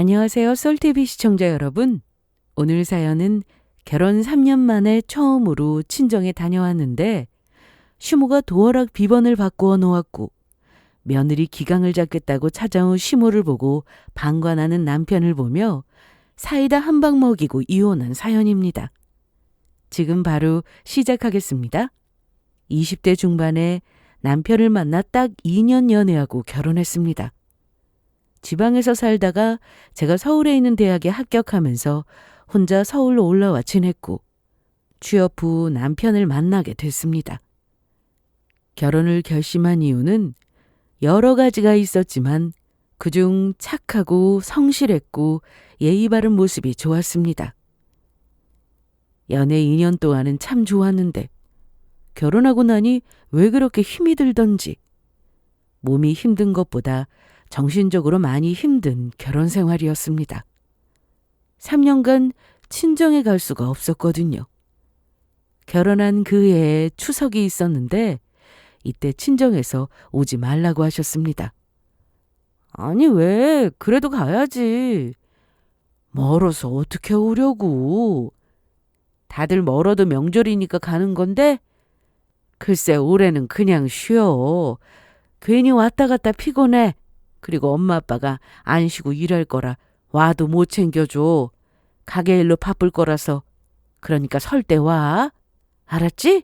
안녕하세요. 솔TV 시청자 여러분. 오늘 사연은 결혼 3년 만에 처음으로 친정에 다녀왔는데 시모가 도어락 비번을 바꾸어 놓았고 며느리 기강을 잡겠다고 찾아온 시모를 보고 방관하는 남편을 보며 사이다 한 방 먹이고 이혼한 사연입니다. 지금 바로 시작하겠습니다. 20대 중반에 남편을 만나 딱 2년 연애하고 결혼했습니다. 지방에서 살다가 제가 서울에 있는 대학에 합격하면서 혼자 서울로 올라와 지냈고 취업 후 남편을 만나게 됐습니다. 결혼을 결심한 이유는 여러 가지가 있었지만 그중 착하고 성실했고 예의 바른 모습이 좋았습니다. 연애 2년 동안은 참 좋았는데 결혼하고 나니 왜 그렇게 힘이 들던지 몸이 힘든 것보다 정신적으로 많이 힘든 결혼 생활이었습니다. 3년간 친정에 갈 수가 없었거든요. 결혼한 그 해에 추석이 있었는데 이때 친정에서 오지 말라고 하셨습니다. 아니 왜? 그래도 가야지. 멀어서 어떻게 오려고. 다들 멀어도 명절이니까 가는 건데 글쎄 올해는 그냥 쉬어. 괜히 왔다 갔다 피곤해. 그리고 엄마 아빠가 안 쉬고 일할 거라 와도 못 챙겨줘. 가게 일로 바쁠 거라서. 그러니까 설 때 와. 알았지?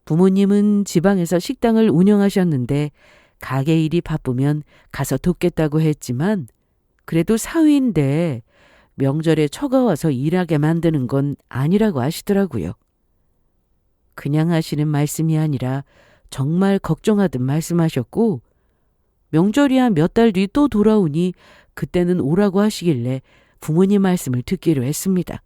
부모님은 지방에서 식당을 운영하셨는데 가게 일이 바쁘면 가서 돕겠다고 했지만 그래도 사위인데 명절에 처가 와서 일하게 만드는 건 아니라고 하시더라고요. 그냥 하시는 말씀이 아니라 정말 걱정하듯 말씀하셨고 명절이야 몇 달 뒤 또 돌아오니 그때는 오라고 하시길래 부모님 말씀을 듣기로 했습니다.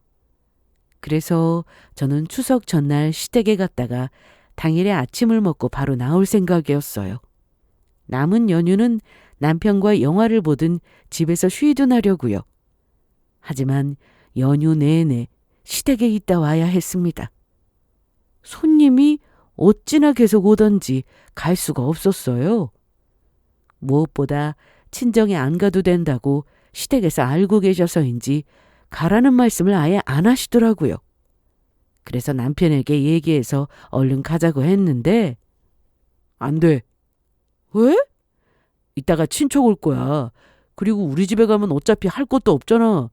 그래서 저는 추석 전날 시댁에 갔다가 당일에 아침을 먹고 바로 나올 생각이었어요. 남은 연휴는 남편과 영화를 보든 집에서 쉬든 하려고요. 하지만 연휴 내내 시댁에 있다 와야 했습니다. 손님이 어찌나 계속 오던지 갈 수가 없었어요. 무엇보다 친정에 안 가도 된다고 시댁에서 알고 계셔서인지 가라는 말씀을 아예 안 하시더라고요. 그래서 남편에게 얘기해서 얼른 가자고 했는데 안 돼. 왜? 이따가 친척 올 거야. 그리고 우리 집에 가면 어차피 할 것도 없잖아.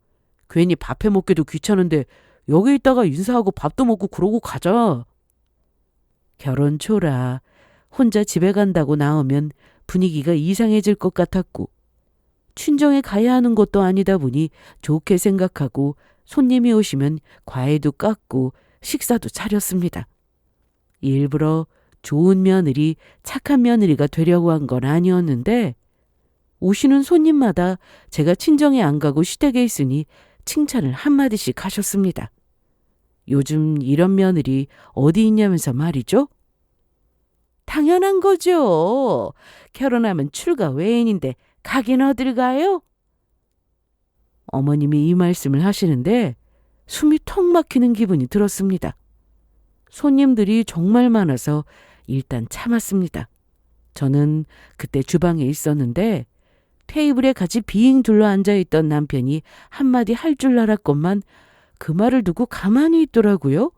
괜히 밥해 먹기도 귀찮은데 여기 있다가 인사하고 밥도 먹고 그러고 가자. 결혼 초라 혼자 집에 간다고 나오면 분위기가 이상해질 것 같았고 친정에 가야 하는 것도 아니다 보니 좋게 생각하고 손님이 오시면 과일도 깎고 식사도 차렸습니다. 일부러 좋은 며느리, 착한 며느리가 되려고 한 건 아니었는데 오시는 손님마다 제가 친정에 안 가고 시댁에 있으니 칭찬을 한마디씩 하셨습니다. 요즘 이런 며느리 어디 있냐면서 말이죠? 당연한 거죠. 결혼하면 출가 외인인데 가긴 어딜 가요? 어머님이 이 말씀을 하시는데 숨이 턱 막히는 기분이 들었습니다. 손님들이 정말 많아서 일단 참았습니다. 저는 그때 주방에 있었는데 테이블에 같이 빙 둘러 앉아있던 남편이 한마디 할 줄 알았건만 그 말을 두고 가만히 있더라고요.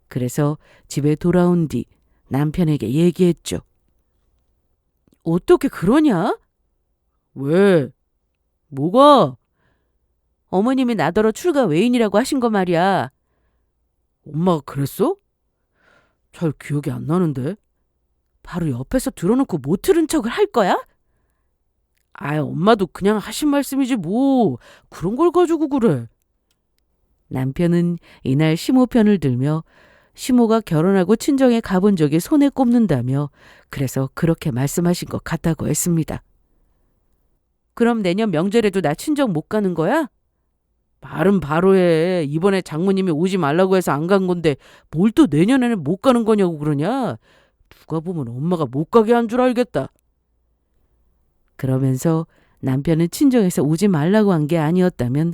그래서 집에 돌아온 뒤 남편에게 얘기했죠. 어떻게 그러냐? 왜? 뭐가? 어머님이 나더러 출가 외인이라고 하신 거 말이야. 엄마가 그랬어? 잘 기억이 안 나는데. 바로 옆에서 들어놓고 못 들은 척을 할 거야? 아이, 엄마도 그냥 하신 말씀이지 뭐. 그런 걸 가지고 그래. 남편은 이날 시모 편을 들며 시모가 결혼하고 친정에 가본 적이 손에 꼽는다며 그래서 그렇게 말씀하신 것 같다고 했습니다. 그럼 내년 명절에도 나 친정 못 가는 거야? 말은 바로 해. 이번에 장모님이 오지 말라고 해서 안 간 건데 뭘 또 내년에는 못 가는 거냐고 그러냐? 누가 보면 엄마가 못 가게 한 줄 알겠다. 그러면서 남편은 친정에서 오지 말라고 한 게 아니었다면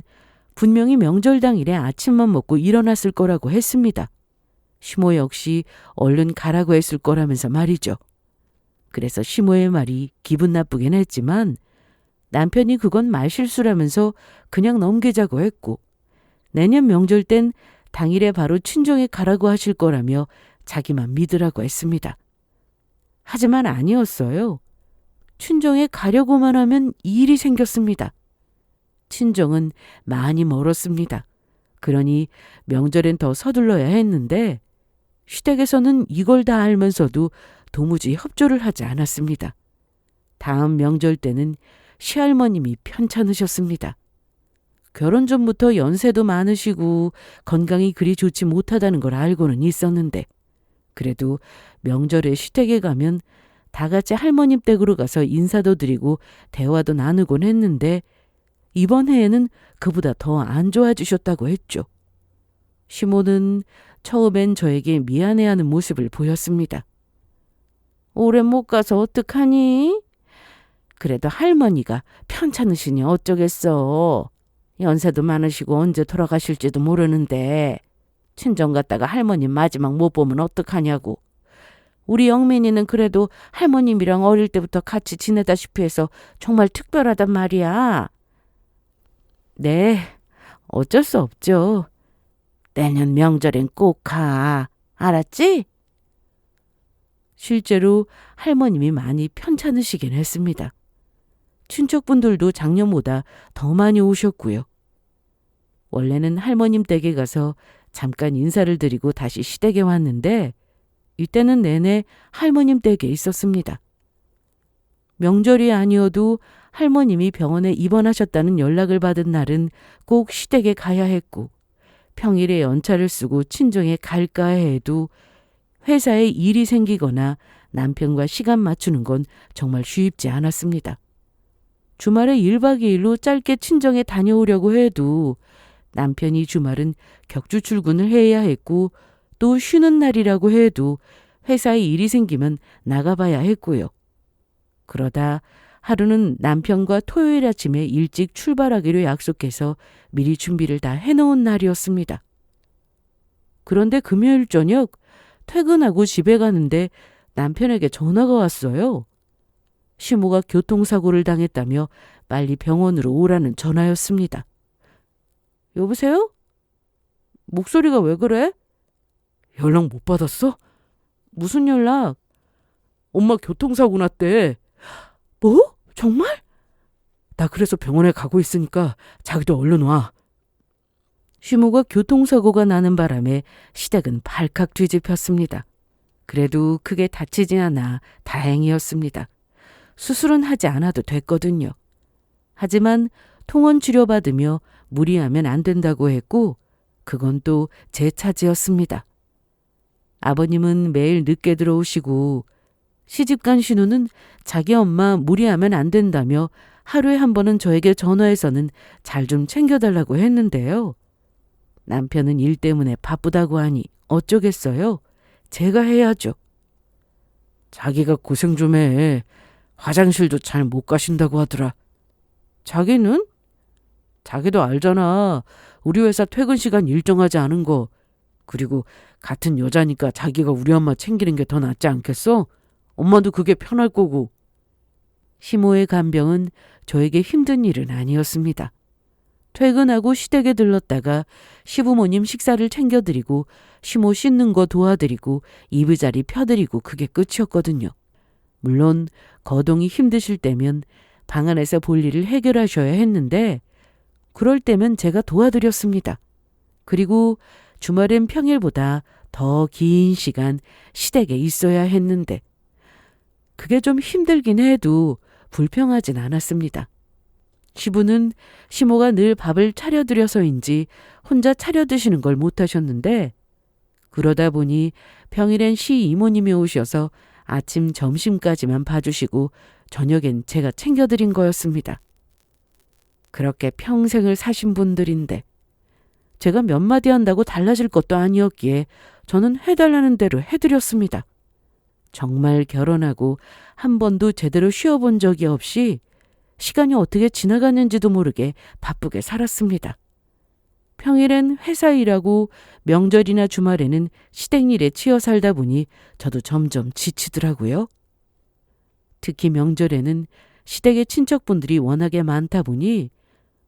분명히 명절 당일에 아침만 먹고 일어났을 거라고 했습니다. 시모 역시 얼른 가라고 했을 거라면서 말이죠. 그래서 시모의 말이 기분 나쁘긴 했지만 남편이 그건 말실수라면서 그냥 넘기자고 했고, 내년 명절 땐 당일에 바로 친정에 가라고 하실 거라며 자기만 믿으라고 했습니다. 하지만 아니었어요. 친정에 가려고만 하면 일이 생겼습니다. 친정은 많이 멀었습니다. 그러니 명절엔 더 서둘러야 했는데 시댁에서는 이걸 다 알면서도 도무지 협조를 하지 않았습니다. 다음 명절 때는 시할머님이 편찮으셨습니다. 결혼 전부터 연세도 많으시고 건강이 그리 좋지 못하다는 걸 알고는 있었는데 그래도 명절에 시댁에 가면 다 같이 할머님 댁으로 가서 인사도 드리고 대화도 나누곤 했는데 이번 해에는 그보다 더 안 좋아지셨다고 했죠. 시모는 처음엔 저에게 미안해하는 모습을 보였습니다. 올해 못 가서 어떡하니? 그래도 할머니가 편찮으시니 어쩌겠어. 연세도 많으시고 언제 돌아가실지도 모르는데 친정 갔다가 할머님 마지막 못 보면 어떡하냐고. 우리 영민이는 그래도 할머님이랑 어릴 때부터 같이 지내다시피 해서 정말 특별하단 말이야. 네, 어쩔 수 없죠. 내년 명절엔 꼭 가. 알았지? 실제로 할머님이 많이 편찮으시긴 했습니다. 친척분들도 작년보다 더 많이 오셨고요. 원래는 할머님 댁에 가서 잠깐 인사를 드리고 다시 시댁에 왔는데 이때는 내내 할머님 댁에 있었습니다. 명절이 아니어도 할머님이 병원에 입원하셨다는 연락을 받은 날은 꼭 시댁에 가야 했고 평일에 연차를 쓰고 친정에 갈까 해도 회사에 일이 생기거나 남편과 시간 맞추는 건 정말 쉽지 않았습니다. 주말에 1박 2일로 짧게 친정에 다녀오려고 해도 남편이 주말은 격주 출근을 해야 했고 또 쉬는 날이라고 해도 회사에 일이 생기면 나가봐야 했고요. 그러다 하루는 남편과 토요일 아침에 일찍 출발하기로 약속해서 미리 준비를 다 해놓은 날이었습니다. 그런데 금요일 저녁 퇴근하고 집에 가는데 남편에게 전화가 왔어요. 시모가 교통사고를 당했다며 빨리 병원으로 오라는 전화였습니다. 여보세요? 목소리가 왜 그래? 연락 못 받았어? 무슨 연락? 엄마 교통사고 났대. 뭐? 정말? 나 그래서 병원에 가고 있으니까 자기도 얼른 와. 시모가 교통사고가 나는 바람에 시댁은 발칵 뒤집혔습니다. 그래도 크게 다치지 않아 다행이었습니다. 수술은 하지 않아도 됐거든요. 하지만 통원 치료받으며 무리하면 안 된다고 했고 그건 또 제 차지였습니다. 아버님은 매일 늦게 들어오시고 시집간 신우는 자기 엄마 무리하면 안 된다며 하루에 한 번은 저에게 전화해서는 잘 좀 챙겨달라고 했는데요. 남편은 일 때문에 바쁘다고 하니 어쩌겠어요. 제가 해야죠. 자기가 고생 좀 해. 화장실도 잘 못 가신다고 하더라. 자기는? 자기도 알잖아. 우리 회사 퇴근 시간 일정하지 않은 거. 그리고 같은 여자니까 자기가 우리 엄마 챙기는 게 더 낫지 않겠어? 엄마도 그게 편할 거고. 시모의 간병은 저에게 힘든 일은 아니었습니다. 퇴근하고 시댁에 들렀다가 시부모님 식사를 챙겨드리고 시모 씻는 거 도와드리고 이부자리 펴드리고 그게 끝이었거든요. 물론 거동이 힘드실 때면 방 안에서 볼 일을 해결하셔야 했는데 그럴 때면 제가 도와드렸습니다. 그리고 주말엔 평일보다 더 긴 시간 시댁에 있어야 했는데 그게 좀 힘들긴 해도 불평하진 않았습니다. 시부는 시모가 늘 밥을 차려드려서인지 혼자 차려 드시는 걸 못하셨는데 그러다 보니 평일엔 시 이모님이 오셔서 아침 점심까지만 봐주시고 저녁엔 제가 챙겨드린 거였습니다. 그렇게 평생을 사신 분들인데 제가 몇 마디 한다고 달라질 것도 아니었기에 저는 해달라는 대로 해드렸습니다. 정말 결혼하고 한 번도 제대로 쉬어본 적이 없이 시간이 어떻게 지나갔는지도 모르게 바쁘게 살았습니다. 평일엔 회사 일하고 명절이나 주말에는 시댁 일에 치여 살다 보니 저도 점점 지치더라고요. 특히 명절에는 시댁의 친척분들이 워낙에 많다 보니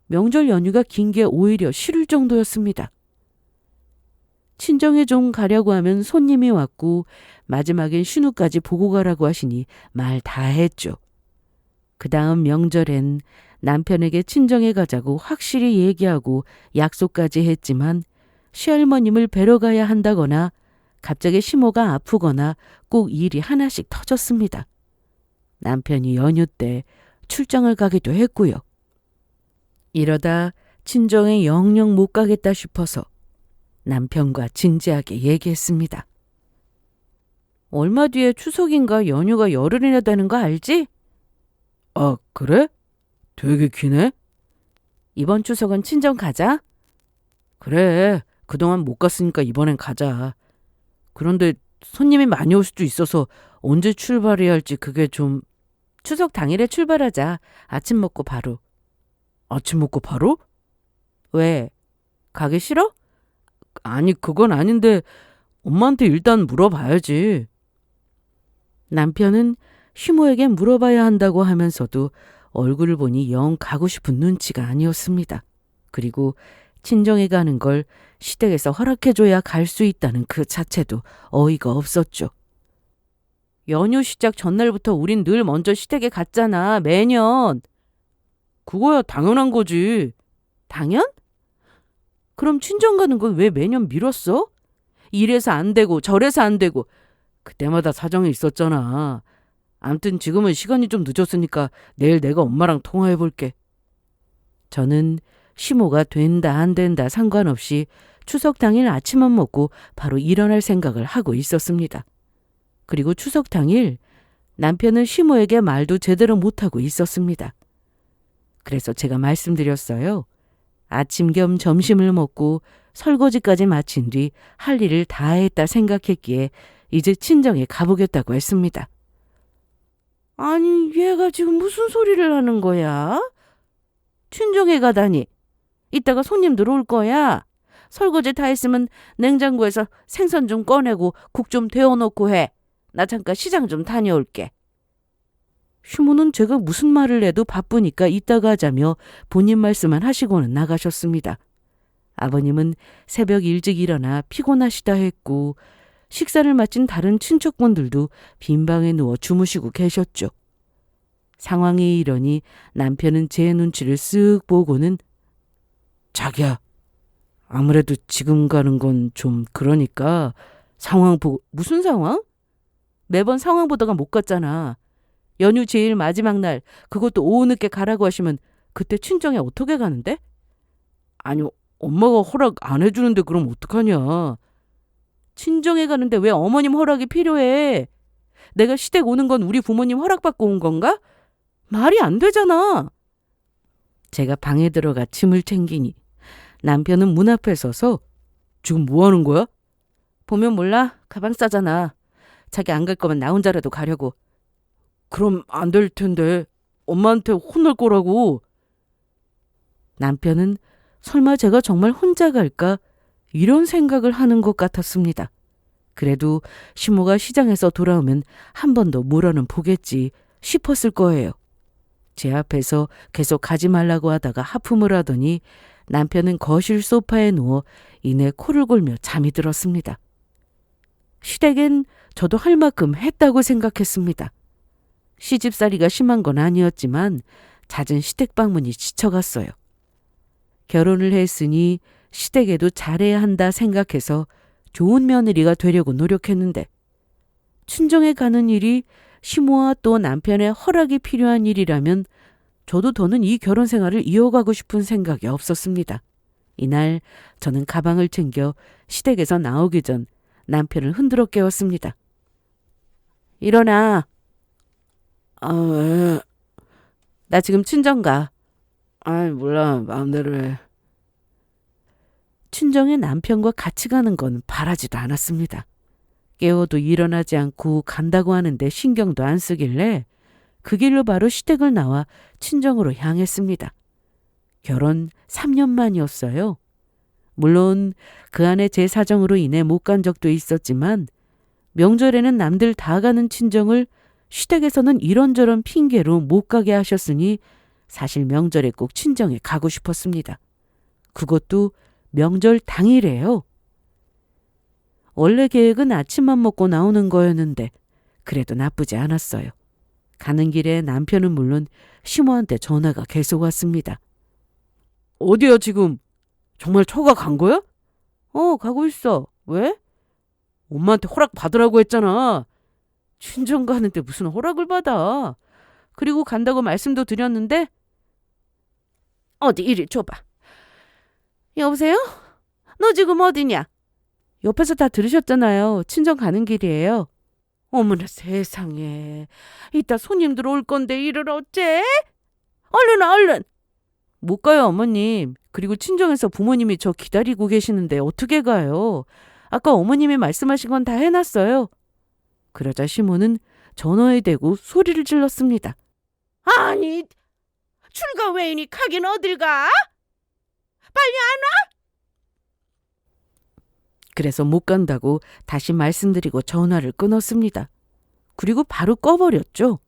명절 연휴가 긴 게 오히려 싫을 정도였습니다. 친정에 좀 가려고 하면 손님이 왔고 마지막엔 신우까지 보고 가라고 하시니 말 다 했죠. 그 다음 명절엔 남편에게 친정에 가자고 확실히 얘기하고 약속까지 했지만 시할머님을 뵈러 가야 한다거나 갑자기 시모가 아프거나 꼭 일이 하나씩 터졌습니다. 남편이 연휴 때 출장을 가기도 했고요. 이러다 친정에 영영 못 가겠다 싶어서 남편과 진지하게 얘기했습니다. 얼마 뒤에 추석인가 연휴가 열흘이나 되는 거 알지? 아, 그래? 되게 기네? 이번 추석은 친정 가자? 그래, 그동안 못 갔으니까 이번엔 가자. 그런데 손님이 많이 올 수도 있어서 언제 출발해야 할지 그게 좀... 추석 당일에 출발하자. 아침 먹고 바로. 아침 먹고 바로? 왜? 가기 싫어? 아니, 그건 아닌데 엄마한테 일단 물어봐야지. 남편은 시모에게 물어봐야 한다고 하면서도 얼굴을 보니 영 가고 싶은 눈치가 아니었습니다. 그리고 친정에 가는 걸 시댁에서 허락해줘야 갈 수 있다는 그 자체도 어이가 없었죠. 연휴 시작 전날부터 우린 늘 먼저 시댁에 갔잖아, 매년. 그거야 당연한 거지. 당연? 그럼 친정 가는 건 왜 매년 미뤘어? 이래서 안 되고 저래서 안 되고 그때마다 사정이 있었잖아. 암튼 지금은 시간이 좀 늦었으니까 내일 내가 엄마랑 통화해 볼게. 저는 시모가 된다 안 된다 상관없이 추석 당일 아침만 먹고 바로 일어날 생각을 하고 있었습니다. 그리고 추석 당일 남편은 시모에게 말도 제대로 못하고 있었습니다. 그래서 제가 말씀드렸어요. 아침 겸 점심을 먹고 설거지까지 마친 뒤 할 일을 다 했다 생각했기에 이제 친정에 가보겠다고 했습니다. 아니, 얘가 지금 무슨 소리를 하는 거야? 친정에 가다니. 이따가 손님들 올 거야. 설거지 다 했으면 냉장고에서 생선 좀 꺼내고 국 좀 데워놓고 해. 나 잠깐 시장 좀 다녀올게. 시모는 제가 무슨 말을 해도 바쁘니까 이따가 하자며 본인 말씀만 하시고는 나가셨습니다. 아버님은 새벽 일찍 일어나 피곤하시다 했고 식사를 마친 다른 친척분들도 빈방에 누워 주무시고 계셨죠. 상황이 이러니 남편은 제 눈치를 쓱 보고는 자기야, 아무래도 지금 가는 건 좀 그러니까 상황 보고... 무슨 상황? 매번 상황 보다가 못 갔잖아. 연휴 제일 마지막 날 그것도 오후 늦게 가라고 하시면 그때 친정에 어떻게 가는데? 아니, 엄마가 허락 안 해주는데 그럼 어떡하냐. 친정에 가는데 왜 어머님 허락이 필요해? 내가 시댁 오는 건 우리 부모님 허락받고 온 건가? 말이 안 되잖아. 제가 방에 들어가 짐을 챙기니 남편은 문 앞에 서서 지금 뭐 하는 거야? 보면 몰라? 가방 싸잖아. 자기 안 갈 거면 나 혼자라도 가려고. 그럼 안 될 텐데. 엄마한테 혼날 거라고. 남편은 설마 제가 정말 혼자 갈까? 이런 생각을 하는 것 같았습니다. 그래도 시모가 시장에서 돌아오면 한 번 더 물어는 보겠지 싶었을 거예요. 제 앞에서 계속 가지 말라고 하다가 하품을 하더니 남편은 거실 소파에 누워 이내 코를 골며 잠이 들었습니다. 시댁엔 저도 할 만큼 했다고 생각했습니다. 시집살이가 심한 건 아니었지만 잦은 시댁 방문이 지쳐갔어요. 결혼을 했으니 시댁에도 잘해야 한다 생각해서 좋은 며느리가 되려고 노력했는데 친정에 가는 일이 시모와 또 남편의 허락이 필요한 일이라면 저도 더는 이 결혼 생활을 이어가고 싶은 생각이 없었습니다. 이날 저는 가방을 챙겨 시댁에서 나오기 전 남편을 흔들어 깨웠습니다. 일어나. 아, 왜? 나 지금 친정 가. 아이, 몰라. 마음대로 해. 친정에 남편과 같이 가는 건 바라지도 않았습니다. 깨워도 일어나지 않고 간다고 하는데 신경도 안 쓰길래 그 길로 바로 시댁을 나와 친정으로 향했습니다. 결혼 3년 만이었어요. 물론 그 안에 제 사정으로 인해 못 간 적도 있었지만 명절에는 남들 다 가는 친정을 시댁에서는 이런저런 핑계로 못 가게 하셨으니 사실 명절에 꼭 친정에 가고 싶었습니다. 그것도 명절 당일에요. 원래 계획은 아침만 먹고 나오는 거였는데 그래도 나쁘지 않았어요. 가는 길에 남편은 물론 시모한테 전화가 계속 왔습니다. 어디야 지금? 정말 처가 간 거야? 가고 있어. 왜? 엄마한테 허락 받으라고 했잖아. 친정 가는데 무슨 허락을 받아. 그리고 간다고 말씀도 드렸는데. 어디 이리 줘봐. 여보세요? 너 지금 어디냐? 옆에서 다 들으셨잖아요. 친정 가는 길이에요. 어머나 세상에. 이따 손님들 올 건데 일을 어째? 얼른 와 얼른. 못 가요 어머님. 그리고 친정에서 부모님이 저 기다리고 계시는데 어떻게 가요? 아까 어머님이 말씀하신 건 다 해놨어요. 그러자 시모는 전화에 대고 소리를 질렀습니다. 아니 출가 외인이 가긴 어딜 가? 빨리 안 와? 그래서 못 간다고 다시 말씀드리고 전화를 끊었습니다. 그리고 바로 꺼버렸죠.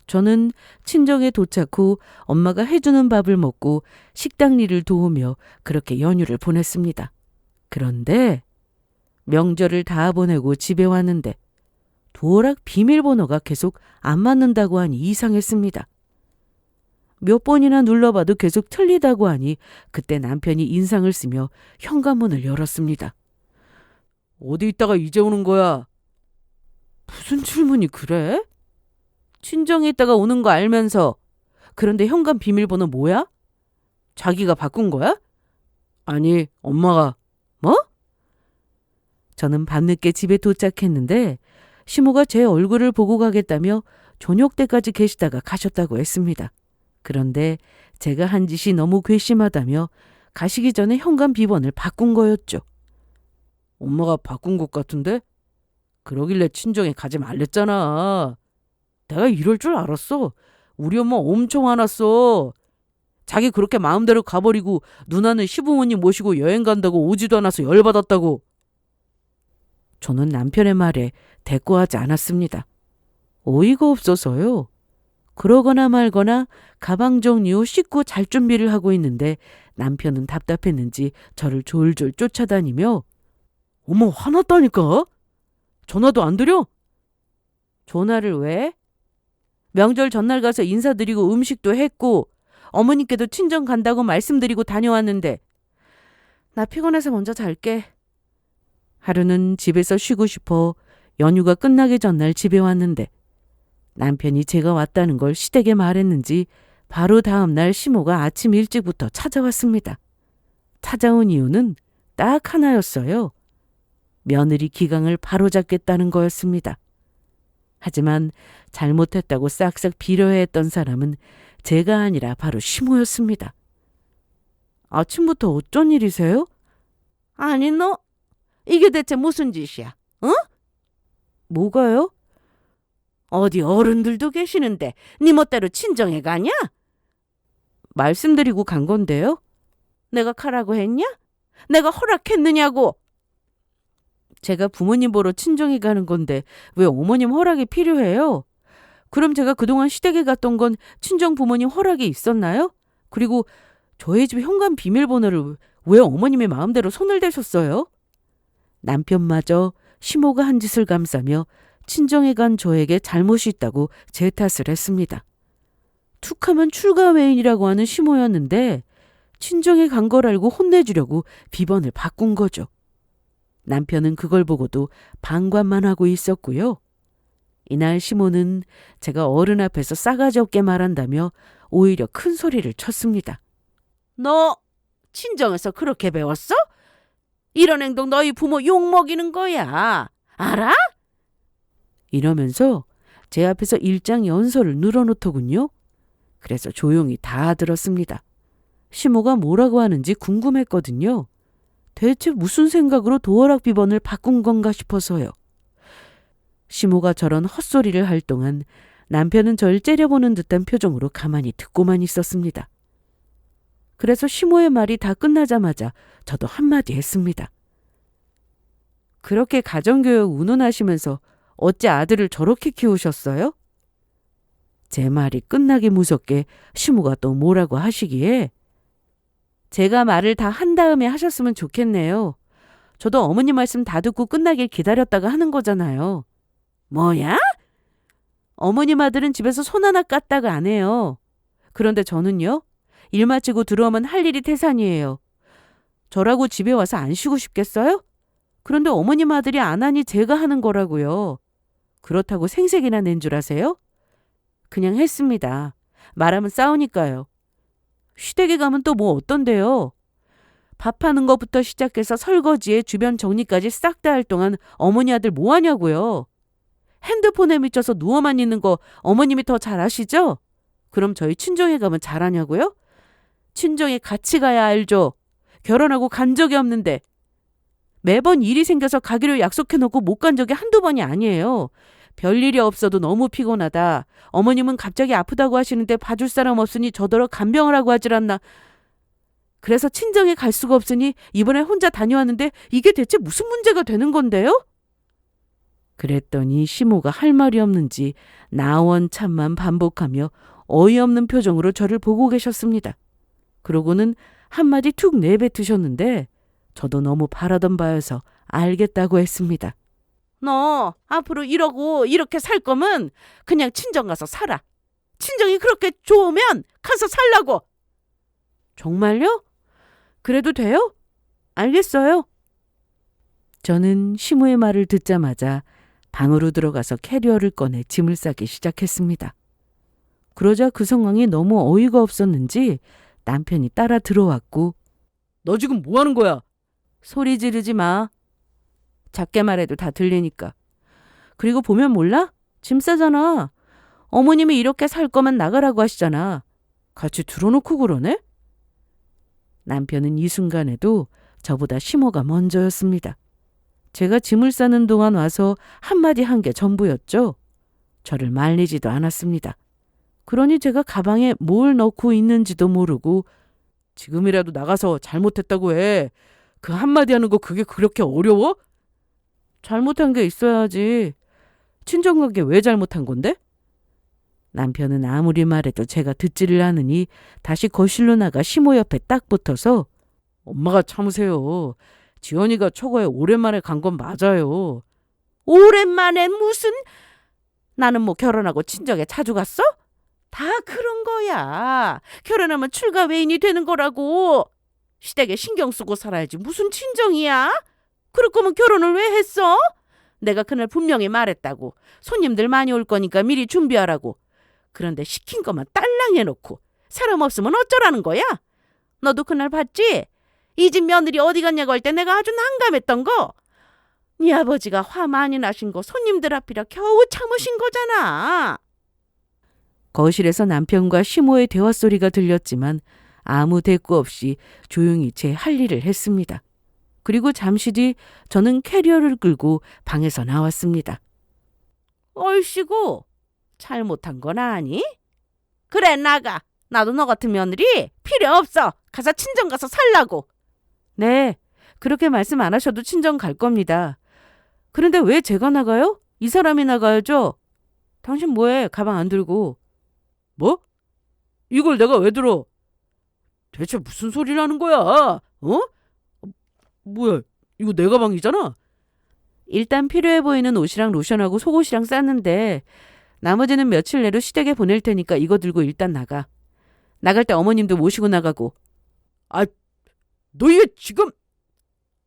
저는 친정에 도착 후 엄마가 해주는 밥을 먹고 식당 일을 도우며 그렇게 연휴를 보냈습니다. 그런데 명절을 다 보내고 집에 왔는데 도어락 비밀번호가 계속 안 맞는다고 하니 이상했습니다. 몇 번이나 눌러봐도 계속 틀리다고 하니 그때 남편이 인상을 쓰며 현관문을 열었습니다. 어디 있다가 이제 오는 거야? 무슨 질문이 그래? 친정에 있다가 오는 거 알면서. 그런데 현관 비밀번호 뭐야? 자기가 바꾼 거야? 아니, 엄마가. 뭐? 저는 밤늦게 집에 도착했는데 시모가 제 얼굴을 보고 가겠다며 저녁 때까지 계시다가 가셨다고 했습니다. 그런데 제가 한 짓이 너무 괘씸하다며 가시기 전에 현관 비번을 바꾼 거였죠. 엄마가 바꾼 것 같은데? 그러길래 친정에 가지 말랬잖아. 내가 이럴 줄 알았어. 우리 엄마 엄청 화났어. 자기 그렇게 마음대로 가버리고 누나는 시부모님 모시고 여행 간다고 오지도 않아서 열받았다고. 저는 남편의 말에 대꾸하지 않았습니다. 어이가 없어서요. 그러거나 말거나 가방 정리 후 씻고 잘 준비를 하고 있는데 남편은 답답했는지 저를 졸졸 쫓아다니며 엄마 화났다니까? 전화도 안 드려? 전화를 왜? 명절 전날 가서 인사드리고 음식도 했고 어머니께도 친정 간다고 말씀드리고 다녀왔는데 나 피곤해서 먼저 잘게. 하루는 집에서 쉬고 싶어 연휴가 끝나기 전날 집에 왔는데 남편이 제가 왔다는 걸 시댁에 말했는지 바로 다음날 시모가 아침 일찍부터 찾아왔습니다. 찾아온 이유는 딱 하나였어요. 며느리 기강을 바로잡겠다는 거였습니다. 하지만 잘못했다고 싹싹 비려했던 사람은 제가 아니라 바로 시모였습니다. 아침부터 어쩐 일이세요? 아니 너 이게 대체 무슨 짓이야? 어? 뭐가요? 어디 어른들도 계시는데 네 멋대로 친정에 가냐? 말씀드리고 간 건데요. 내가 가라고 했냐? 내가 허락했느냐고. 제가 부모님 보러 친정에 가는 건데 왜 어머님 허락이 필요해요? 그럼 제가 그동안 시댁에 갔던 건 친정 부모님 허락이 있었나요? 그리고 저희 집 현관 비밀번호를 왜 어머님의 마음대로 손을 대셨어요? 남편마저 시모가 한 짓을 감싸며 친정에 간 저에게 잘못이 있다고 제 탓을 했습니다. 툭하면 출가 외인이라고 하는 시모였는데 친정에 간 걸 알고 혼내주려고 비번을 바꾼 거죠. 남편은 그걸 보고도 방관만 하고 있었고요. 이날 시모는 제가 어른 앞에서 싸가지 없게 말한다며 오히려 큰 소리를 쳤습니다. 너 친정에서 그렇게 배웠어? 이런 행동 너희 부모 욕먹이는 거야. 알아? 이러면서 제 앞에서 일장연설을 늘어놓더군요. 그래서 조용히 다 들었습니다. 시모가 뭐라고 하는지 궁금했거든요. 대체 무슨 생각으로 도어락 비번을 바꾼 건가 싶어서요. 시모가 저런 헛소리를 할 동안 남편은 절 째려보는 듯한 표정으로 가만히 듣고만 있었습니다. 그래서 시모의 말이 다 끝나자마자 저도 한마디 했습니다. 그렇게 가정교육 운운하시면서 어째 아들을 저렇게 키우셨어요? 제 말이 끝나기 무섭게 시모가 또 뭐라고 하시기에 제가 말을 다 한 다음에 하셨으면 좋겠네요. 저도 어머니 말씀 다 듣고 끝나길 기다렸다가 하는 거잖아요. 뭐야? 어머님 아들은 집에서 손 하나 까딱 안 해요. 그런데 저는요? 일 마치고 들어오면 할 일이 태산이에요. 저라고 집에 와서 안 쉬고 싶겠어요? 그런데 어머님 아들이 안 하니 제가 하는 거라고요. 그렇다고 생색이나 낸 줄 아세요? 그냥 했습니다. 말하면 싸우니까요. 시댁에 가면 또 뭐 어떤데요? 밥하는 것부터 시작해서 설거지에 주변 정리까지 싹 다 할 동안 어머니 아들 뭐 하냐고요. 핸드폰에 미쳐서 누워만 있는 거 어머님이 더 잘 아시죠? 그럼 저희 친정에 가면 잘하냐고요? 친정에 같이 가야 알죠. 결혼하고 간 적이 없는데. 매번 일이 생겨서 가기로 약속해놓고 못 간 적이 한두 번이 아니에요. 별일이 없어도 너무 피곤하다. 어머님은 갑자기 아프다고 하시는데 봐줄 사람 없으니 저더러 간병을 하고 하질 않나. 그래서 친정에 갈 수가 없으니 이번에 혼자 다녀왔는데 이게 대체 무슨 문제가 되는 건데요? 그랬더니 시모가 할 말이 없는지 나원참만 반복하며 어이없는 표정으로 저를 보고 계셨습니다. 그러고는 한마디 툭 내뱉으셨는데 저도 너무 바라던 바여서 알겠다고 했습니다. 너 앞으로 이러고 이렇게 살 거면 그냥 친정 가서 살아. 친정이 그렇게 좋으면 가서 살라고. 정말요? 그래도 돼요? 알겠어요. 저는 시무의 말을 듣자마자 방으로 들어가서 캐리어를 꺼내 짐을 싸기 시작했습니다. 그러자 그 상황이 너무 어이가 없었는지 남편이 따라 들어왔고 너 지금 뭐 하는 거야? 소리 지르지 마. 작게 말해도 다 들리니까. 그리고 보면 몰라? 짐 싸잖아. 어머님이 이렇게 살 거면 나가라고 하시잖아. 같이 들어놓고 그러네? 남편은 이 순간에도 저보다 시모가 먼저였습니다. 제가 짐을 싸는 동안 와서 한마디 한 게 전부였죠. 저를 말리지도 않았습니다. 그러니 제가 가방에 뭘 넣고 있는지도 모르고 지금이라도 나가서 잘못했다고 해. 그 한마디 하는 거 그게 그렇게 어려워? 잘못한 게 있어야지. 친정 가게 왜 잘못한 건데? 남편은 아무리 말해도 제가 듣지를 않으니 다시 거실로 나가 시모 옆에 딱 붙어서 엄마가 참으세요. 지연이가 처거에 오랜만에 간 건 맞아요. 오랜만에 무슨? 나는 뭐 결혼하고 친정에 자주 갔어? 다 그런 거야. 결혼하면 출가 외인이 되는 거라고. 시댁에 신경 쓰고 살아야지 무슨 친정이야? 그럴 거면 결혼을 왜 했어? 내가 그날 분명히 말했다고. 손님들 많이 올 거니까 미리 준비하라고. 그런데 시킨 것만 딸랑 해놓고 사람 없으면 어쩌라는 거야? 너도 그날 봤지? 이 집 며느리 어디 갔냐고 할 때 내가 아주 난감했던 거. 네 아버지가 화 많이 나신 거 손님들 앞이라 겨우 참으신 거잖아. 거실에서 남편과 시모의 대화 소리가 들렸지만 아무 대꾸 없이 조용히 제 할 일을 했습니다. 그리고 잠시 뒤 저는 캐리어를 끌고 방에서 나왔습니다. 얼씨구, 잘못한 건 아니? 그래, 나가. 나도 너 같은 며느리 필요 없어. 가서 친정 가서 살라고. 네, 그렇게 말씀 안 하셔도 친정 갈 겁니다. 그런데 왜 제가 나가요? 이 사람이 나가야죠. 당신 뭐해? 가방 안 들고. 뭐? 이걸 내가 왜 들어? 대체 무슨 소리를 하는 거야? 어? 뭐야? 이거 내 가방이잖아. 일단 필요해 보이는 옷이랑 로션하고 속옷이랑 쌌는데 나머지는 며칠 내로 시댁에 보낼 테니까 이거 들고 일단 나가. 나갈 때 어머님도 모시고 나가고. 아, 너 이게 지금...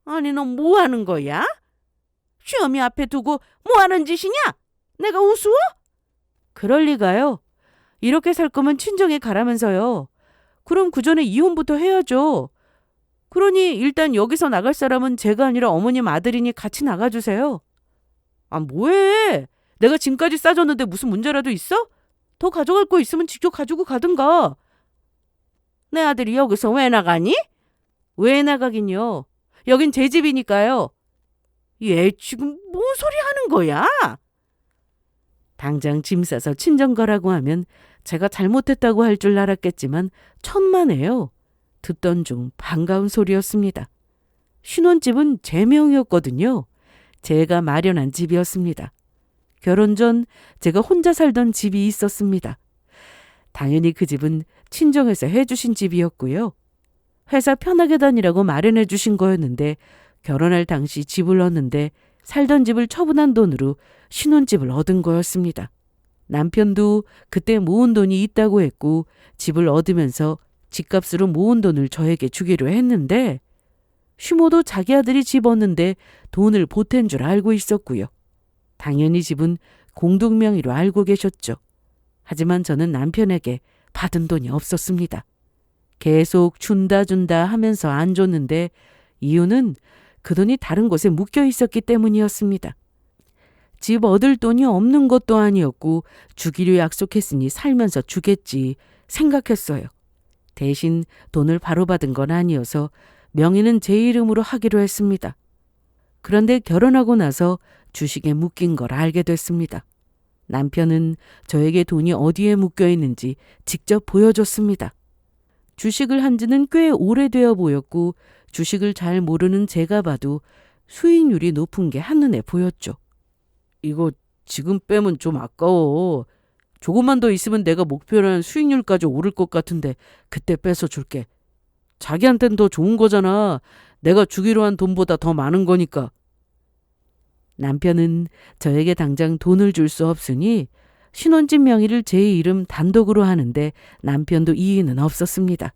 아니, 너 뭐 하는 거야? 시어미 앞에 두고 뭐 하는 짓이냐? 내가 우스워? 그럴 리가요. 이렇게 살 거면 친정에 가라면서요. 그럼 그 전에 이혼부터 해야죠. 그러니 일단 여기서 나갈 사람은 제가 아니라 어머님 아들이니 같이 나가주세요. 아, 뭐해? 내가 짐까지 싸줬는데 무슨 문제라도 있어? 더 가져갈 거 있으면 직접 가지고 가든가. 내 아들이 여기서 왜 나가니? 왜 나가긴요. 여긴 제 집이니까요. 얘 지금 뭔 소리 하는 거야? 당장 짐 싸서 친정 가라고 하면 제가 잘못했다고 할 줄 알았겠지만 천만에요. 듣던 중 반가운 소리였습니다. 신혼집은 제 명이었거든요. 제가 마련한 집이었습니다. 결혼 전 제가 혼자 살던 집이 있었습니다. 당연히 그 집은 친정에서 해주신 집이었고요. 회사 편하게 다니라고 마련해 주신 거였는데 결혼할 당시 집을 얻는데 살던 집을 처분한 돈으로 신혼집을 얻은 거였습니다. 남편도 그때 모은 돈이 있다고 했고 집을 얻으면서 집값으로 모은 돈을 저에게 주기로 했는데 시모도 자기 아들이 집 얻는데 돈을 보탠 줄 알고 있었고요. 당연히 집은 공동 명의로 알고 계셨죠. 하지만 저는 남편에게 받은 돈이 없었습니다. 계속 준다 하면서 안 줬는데 이유는 그 돈이 다른 곳에 묶여 있었기 때문이었습니다. 집 얻을 돈이 없는 것도 아니었고 주기로 약속했으니 살면서 주겠지 생각했어요. 대신 돈을 바로 받은 건 아니어서 명의는 제 이름으로 하기로 했습니다. 그런데 결혼하고 나서 주식에 묶인 걸 알게 됐습니다. 남편은 저에게 돈이 어디에 묶여 있는지 직접 보여줬습니다. 주식을 한 지는 꽤 오래되어 보였고 주식을 잘 모르는 제가 봐도 수익률이 높은 게 한눈에 보였죠. 이거 지금 빼면 좀 아까워. 조금만 더 있으면 내가 목표라는 수익률까지 오를 것 같은데 그때 빼서 줄게. 자기한텐 더 좋은 거잖아. 내가 주기로 한 돈보다 더 많은 거니까. 남편은 저에게 당장 돈을 줄 수 없으니 신혼집 명의를 제 이름 단독으로 하는데 남편도 이의는 없었습니다.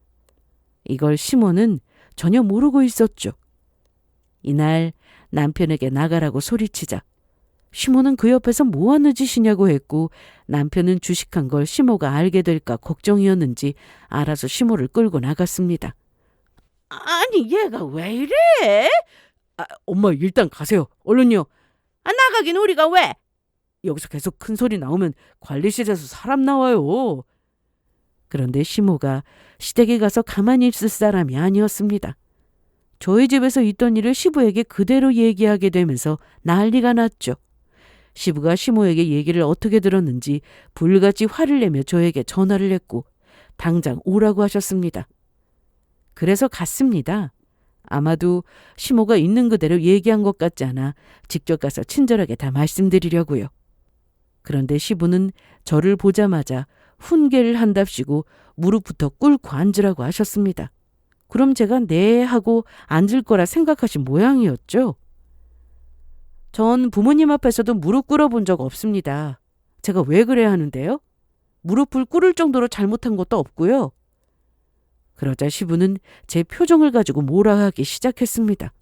이걸 시모는 전혀 모르고 있었죠. 이날 남편에게 나가라고 소리치자 시모는 그 옆에서 뭐 하는 짓이냐고 했고 남편은 주식한 걸 시모가 알게 될까 걱정이었는지 알아서 시모를 끌고 나갔습니다. 아니 얘가 왜 이래? 엄마 일단 가세요. 얼른요. 나가긴 우리가 왜? 여기서 계속 큰 소리 나오면 관리실에서 사람 나와요. 그런데 시모가 시댁에 가서 가만히 있을 사람이 아니었습니다. 저희 집에서 있던 일을 시부에게 그대로 얘기하게 되면서 난리가 났죠. 시부가 시모에게 얘기를 어떻게 들었는지 불같이 화를 내며 저에게 전화를 했고 당장 오라고 하셨습니다. 그래서 갔습니다. 아마도 시모가 있는 그대로 얘기한 것 같지 않아 직접 가서 친절하게 다 말씀드리려고요. 그런데 시부는 저를 보자마자 훈계를 한답시고 무릎부터 꿇고 앉으라고 하셨습니다. 그럼 제가 네 하고 앉을 거라 생각하신 모양이었죠. 전 부모님 앞에서도 무릎 꿇어본 적 없습니다. 제가 왜 그래야 하는데요? 무릎을 꿇을 정도로 잘못한 것도 없고요. 그러자 시부는 제 표정을 가지고 뭐라 하기 시작했습니다.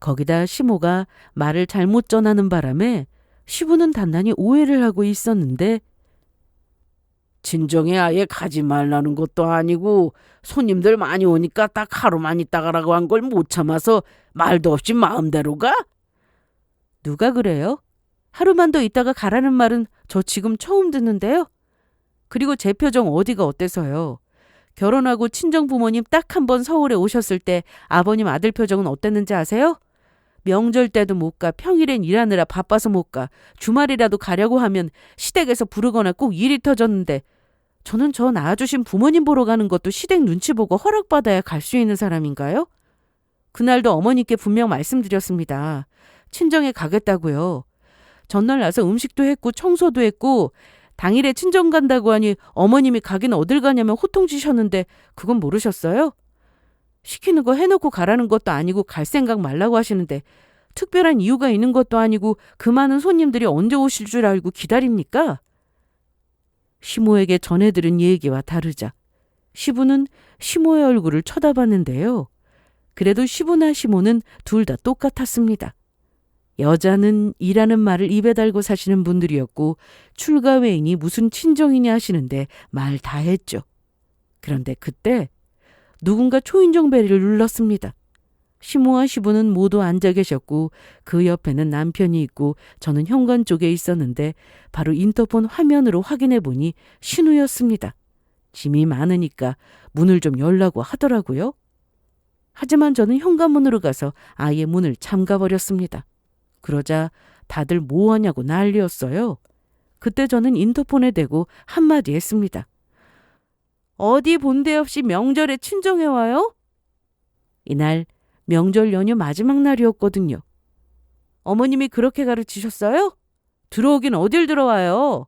거기다 시모가 말을 잘못 전하는 바람에 시부는 단단히 오해를 하고 있었는데 친정에 아예 가지 말라는 것도 아니고 손님들 많이 오니까 딱 하루만 있다가라고 한 걸 못 참아서 말도 없이 마음대로 가? 누가 그래요? 하루만 더 있다가 가라는 말은 저 지금 처음 듣는데요. 그리고 제 표정 어디가 어때서요? 결혼하고 친정 부모님 딱 한 번 서울에 오셨을 때 아버님 아들 표정은 어땠는지 아세요? 명절 때도 못 가, 평일엔 일하느라 바빠서 못 가, 주말이라도 가려고 하면 시댁에서 부르거나 꼭 일이 터졌는데 저는 저 낳아주신 부모님 보러 가는 것도 시댁 눈치 보고 허락받아야 갈 수 있는 사람인가요? 그날도 어머니께 분명 말씀드렸습니다. 친정에 가겠다고요. 전날 나서 음식도 했고 청소도 했고 당일에 친정 간다고 하니 어머님이 가긴 어딜 가냐면 호통치셨는데 그건 모르셨어요? 시키는 거 해놓고 가라는 것도 아니고 갈 생각 말라고 하시는데 특별한 이유가 있는 것도 아니고 그 많은 손님들이 언제 오실 줄 알고 기다립니까? 시모에게 전해 들은 얘기와 다르자 시부는 시모의 얼굴을 쳐다봤는데요. 그래도 시부나 시모는 둘 다 똑같았습니다. 여자는 이라는 말을 입에 달고 사시는 분들이었고 출가 외인이 무슨 친정이냐 하시는데 말 다 했죠. 그런데 그때 누군가 초인종 벨을 눌렀습니다. 시모와 시부는 모두 앉아 계셨고 그 옆에는 남편이 있고 저는 현관 쪽에 있었는데 바로 인터폰 화면으로 확인해 보니 신우였습니다. 짐이 많으니까 문을 좀 열라고 하더라고요. 하지만 저는 현관문으로 가서 아예 문을 잠가버렸습니다. 그러자 다들 뭐 하냐고 난리였어요. 그때 저는 인터폰에 대고 한마디 했습니다. 어디 본데 없이 명절에 친정에 와요? 이날 명절 연휴 마지막 날이었거든요. 어머님이 그렇게 가르치셨어요? 들어오긴 어딜 들어와요?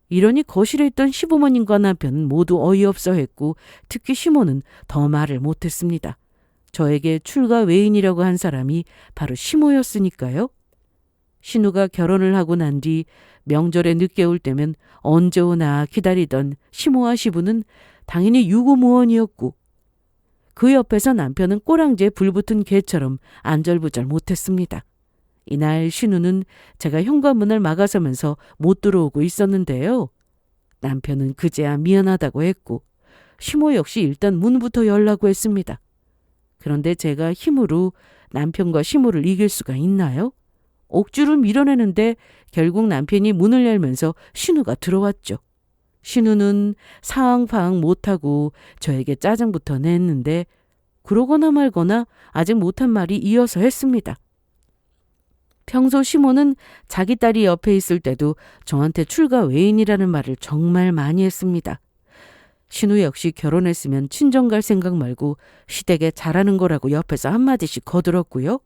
이러니 거실에 있던 시부모님과 남편은 모두 어이없어 했고 특히 시모는 더 말을 못했습니다. 저에게 출가 외인이라고 한 사람이 바로 시모였으니까요. 신우가 결혼을 하고 난 뒤 명절에 늦게 올 때면 언제 오나 기다리던 시모와 시부는 당연히 유구무원이었고 그 옆에서 남편은 꼬랑지에 불붙은 개처럼 안절부절 못했습니다. 이날 신우는 제가 현관문을 막아서면서 못 들어오고 있었는데요. 남편은 그제야 미안하다고 했고 시모 역시 일단 문부터 열라고 했습니다. 그런데 제가 힘으로 남편과 시모를 이길 수가 있나요? 억지로 밀어내는데 결국 남편이 문을 열면서 신우가 들어왔죠. 신우는 사항파항 못하고 저에게 짜증부터 냈는데 그러거나 말거나 아직 못한 말이 이어서 했습니다. 평소 시모는 자기 딸이 옆에 있을 때도 저한테 출가 외인이라는 말을 정말 많이 했습니다. 신우 역시 결혼했으면 친정 갈 생각 말고 시댁에 잘하는 거라고 옆에서 한마디씩 거들었고요.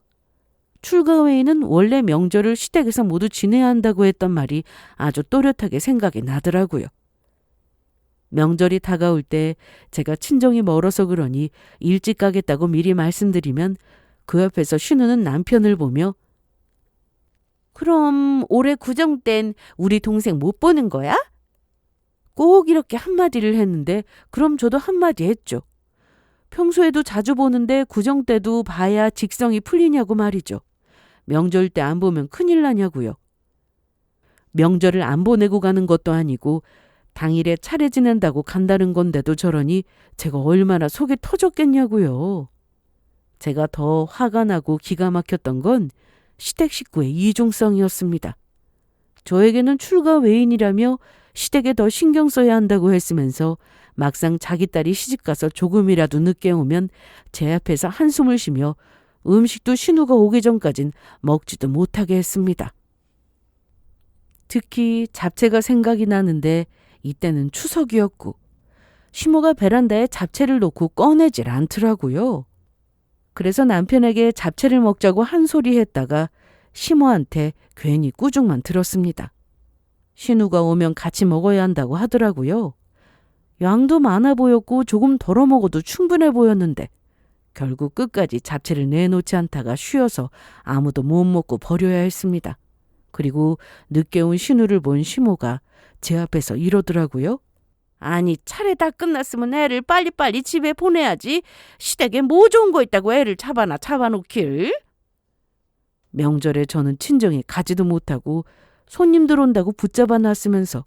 출가 외에는 원래 명절을 시댁에서 모두 지내야 한다고 했던 말이 아주 또렷하게 생각이 나더라고요. 명절이 다가올 때 제가 친정이 멀어서 그러니 일찍 가겠다고 미리 말씀드리면 그 옆에서 신우는 남편을 보며 그럼 올해 구정 땐 우리 동생 못 보는 거야? 꼭 이렇게 한마디를 했는데 그럼 저도 한마디 했죠. 평소에도 자주 보는데 구정 때도 봐야 직성이 풀리냐고 말이죠. 명절 때 안 보면 큰일 나냐고요. 명절을 안 보내고 가는 것도 아니고 당일에 차례 지낸다고 간다는 건데도 저러니 제가 얼마나 속이 터졌겠냐고요. 제가 더 화가 나고 기가 막혔던 건 시댁 식구의 이중성이었습니다. 저에게는 출가 외인이라며 시댁에 더 신경 써야 한다고 했으면서 막상 자기 딸이 시집가서 조금이라도 늦게 오면 제 앞에서 한숨을 쉬며 음식도 신우가 오기 전까진 먹지도 못하게 했습니다. 특히 잡채가 생각이 나는데 이때는 추석이었고 시모가 베란다에 잡채를 놓고 꺼내질 않더라고요. 그래서 남편에게 잡채를 먹자고 한 소리 했다가 시모한테 괜히 꾸중만 들었습니다. 신우가 오면 같이 먹어야 한다고 하더라고요. 양도 많아 보였고 조금 덜어 먹어도 충분해 보였는데 결국 끝까지 잡채를 내놓지 않다가 쉬어서 아무도 못 먹고 버려야 했습니다. 그리고 늦게 온 신우를 본 시모가 제 앞에서 이러더라고요. 아니 차례 다 끝났으면 애를 빨리빨리 집에 보내야지. 시댁에 뭐 좋은 거 있다고 애를 잡아놓길. 명절에 저는 친정에 가지도 못하고 손님들 온다고 붙잡아 놨으면서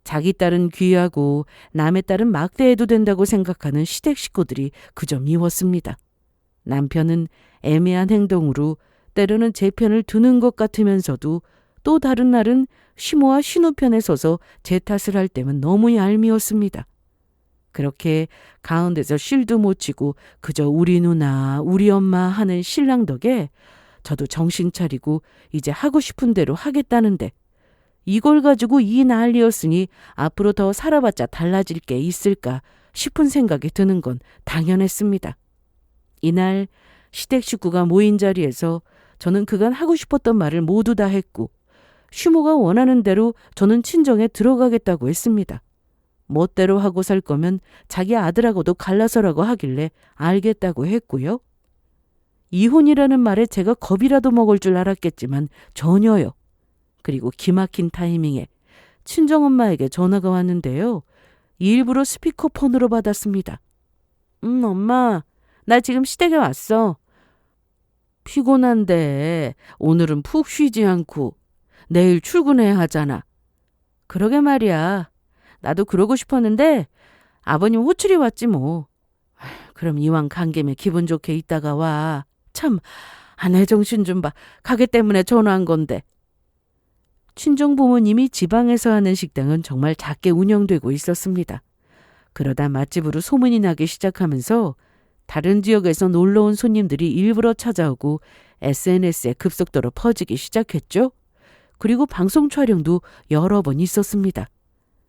자기 딸은 귀하고 남의 딸은 막대해도 된다고 생각하는 시댁 식구들이 그저 미웠습니다. 남편은 애매한 행동으로 때로는 제 편을 드는 것 같으면서도 또 다른 날은 시모와 신우 편에 서서 제 탓을 할 때면 너무 얄미웠습니다. 그렇게 가운데서 실도 못 치고 그저 우리 누나, 우리 엄마 하는 신랑 덕에 저도 정신 차리고 이제 하고 싶은 대로 하겠다는데 이걸 가지고 이 난리였으니 앞으로 더 살아봤자 달라질 게 있을까 싶은 생각이 드는 건 당연했습니다. 이날 시댁 식구가 모인 자리에서 저는 그간 하고 싶었던 말을 모두 다 했고 시모가 원하는 대로 저는 친정에 들어가겠다고 했습니다. 멋대로 하고 살 거면 자기 아들하고도 갈라서라고 하길래 알겠다고 했고요. 이혼이라는 말에 제가 겁이라도 먹을 줄 알았겠지만 전혀요. 그리고 기막힌 타이밍에 친정엄마에게 전화가 왔는데요. 일부러 스피커폰으로 받았습니다. 엄마, 나 지금 시댁에 왔어. 피곤한데 오늘은 푹 쉬지 않고 내일 출근해야 하잖아. 그러게 말이야. 나도 그러고 싶었는데 아버님 호출이 왔지 뭐. 그럼 이왕 간 김에 기분 좋게 있다가 와. 참, 아내 정신 좀 봐. 가게 때문에 전화한 건데. 친정 부모님이 지방에서 하는 식당은 정말 작게 운영되고 있었습니다. 그러다 맛집으로 소문이 나기 시작하면서 다른 지역에서 놀러 온 손님들이 일부러 찾아오고 SNS에 급속도로 퍼지기 시작했죠. 그리고 방송 촬영도 여러 번 있었습니다.